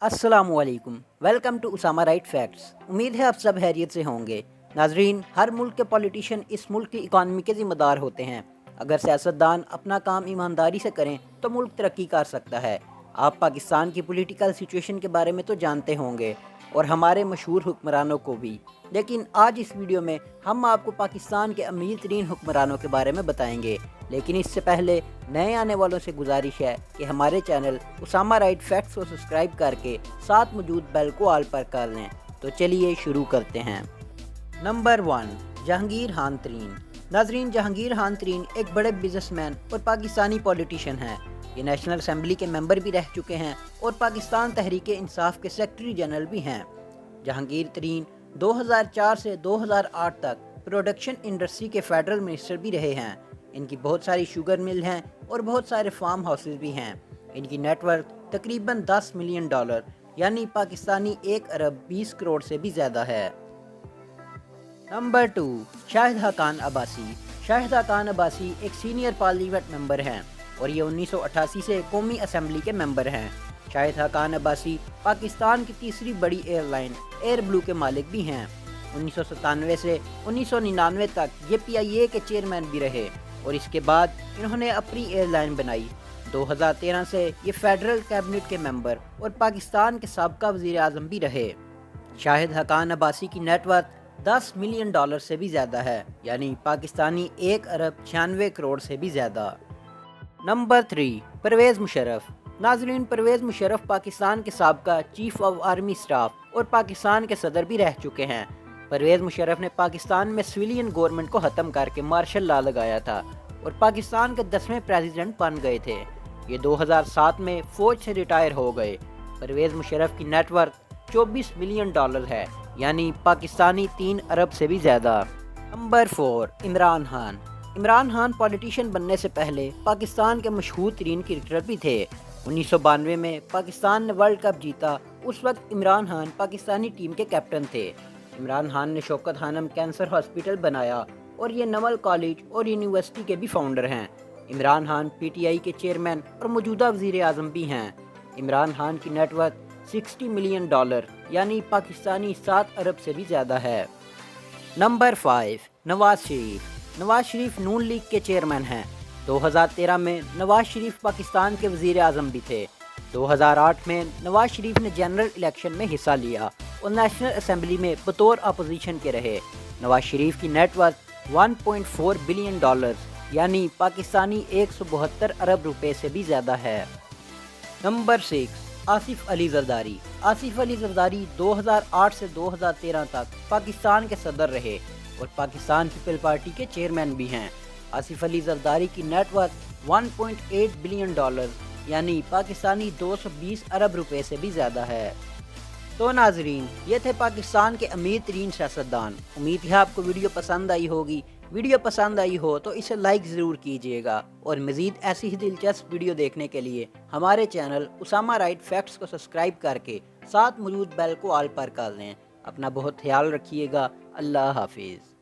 अस्सलामुअलैकुम, welcome to Usama right facts. उम्मीद है आप सब खैरियत से होंगे। नाजरीन, हर मुल्क के पॉलिटिशियन इस मुल्क की इकॉनमी के ज़िम्मेदार होते हैं। अगर सियासतदान अपना काम ईमानदारी से करें तो मुल्क तरक्की कर सकता है। आप पाकिस्तान की पॉलिटिकल सिचुएशन के बारे में तो जानते होंगे और हमारे मशहूर हुक्मरानों को भी, लेकिन आज इस वीडियो में हम आपको पाकिस्तान के अमीर तरीन हुक्मरानों के बारे में बताएंगे। लेकिन इससे पहले नए आने वालों से गुजारिश है कि हमारे चैनल उसामा राइट फैक्ट्स को सब्सक्राइब करके साथ मौजूद बेल को ऑल पर कर लें। तो चलिए शुरू करते हैं। नंबर 1, जहांगीर खान तरीन। नाजरीन, जहांगीर खान तरीन एक बड़े बिजनेसमैन और पाकिस्तानी पॉलिटिशियन हैं। ये नेशनल असेंबली के मेंबर भी रह चुके हैं और पाकिस्तान तहरीक इंसाफ के सेक्रेटरी जनरल भी हैं। जहांगीर तरीन 2004 से 2008 तक प्रोडक्शन इंडस्ट्री के फेडरल मिनिस्टर भी रहे हैं। इनकी बहुत सारी शुगर मिल हैं और बहुत सारे फार्म हाउसेज भी हैं। इनकी नेटवर्थ तकरीबन $10 मिलियन यानी पाकिस्तानी 1 अरब 20 करोड़ से भी ज़्यादा है। नंबर 2, शाहिद खान अब्बासी। शाहिद खान अब्बासी एक सीनियर पार्लियामेंट मेंबर हैं और ये 1988 से कौमी असेंबली के मेंबर हैं। शाहिद खान अब्बासी पाकिस्तान की तीसरी बड़ी एयरलाइन एयर ब्लू के मालिक भी हैं। 1997 से 1999 तक ये PIA के चेयरमैन भी रहे और इसके बाद इन्होंने अपनी एयरलाइन बनाई। 2013 से ये फेडरल कैबिनेट के मेंबर और पाकिस्तान के साबका वज़ीर आज़म भी रहे। शाहिद खान अब्बासी की नेटवर्थ $10 मिलियन से भी ज़्यादा है, यानी पाकिस्तानी 1 अरब 96 करोड़ से भी ज़्यादा। नंबर 3, परवेज़ मुशर्रफ। नाज़रीन, परवेज़ मुशर्रफ पाकिस्तान के साबका चीफ ऑफ आर्मी स्टाफ और पाकिस्तान के सदर भी रह चुके हैं। परवेज़ मुशर्रफ ने पाकिस्तान में सिविलियन गवर्नमेंट को ख़त्म करके मार्शल लॉ लगाया था और पाकिस्तान के 10वें प्रेसिडेंट बन गए थे। ये 2007 में फ़ौज से रिटायर हो गए। परवेज़ मुशर्रफ की नेटवर्थ $24 मिलियन है, यानी पाकिस्तानी 3 अरब से भी ज़्यादा। नंबर 4, इमरान खान। इमरान खान पॉलिटिशियन बनने से पहले पाकिस्तान के मशहूर तरीन क्रिकेटर भी थे। 1992 में पाकिस्तान ने वर्ल्ड कप जीता। उस वक्त इमरान खान पाकिस्तानी टीम के कैप्टन थे। इमरान खान ने शौकत खानम कैंसर हॉस्पिटल बनाया और ये नवल कॉलेज और यूनिवर्सिटी के भी फाउंडर हैं। इमरान खान PTI के चेयरमैन और मौजूदा वज़ीर आज़म भी हैं। इमरान खान की नेटवर्थ $60 मिलियन यानी पाकिस्तानी 7 अरब से भी ज़्यादा है। नंबर 5, नवाज शरीफ। नवाज शरीफ नून लीग के चेयरमैन हैं। 2013 में नवाज शरीफ पाकिस्तान के वज़ीर आज़म भी थे। 2008 में नवाज शरीफ ने जनरल इलेक्शन में हिस्सा लिया और नेशनल असेंबली में बतौर अपोजिशन के रहे। नवाज शरीफ की नेटवर्थ $1.4 बिलियन यानी पाकिस्तानी 172 अरब रुपए से भी ज़्यादा है। नंबर 6, आसिफ अली ज़रदारी। आसिफ अली ज़रदारी 2008 से 2013 तक पाकिस्तान के सदर रहे और पाकिस्तान पीपल पार्टी के चेयरमैन भी हैं। आसिफ अली ज़रदारी की नेटवर्थ $1.8 बिलियन यानी पाकिस्तानी 220 अरब रुपए से भी ज़्यादा है। तो नाजरीन, ये थे पाकिस्तान के अमीर तरीन सियासतदान। उम्मीद है आपको वीडियो पसंद आई होगी। वीडियो पसंद आई हो तो इसे लाइक ज़रूर कीजिएगा और मज़ीद ऐसी ही दिलचस्प वीडियो देखने के लिए हमारे चैनल उसामा राइट फैक्ट्स को सब्सक्राइब करके साथ मौजूद बेल को ऑल पर कर लें। अपना बहुत ख्याल रखिएगा। अल्लाह हाफिज़।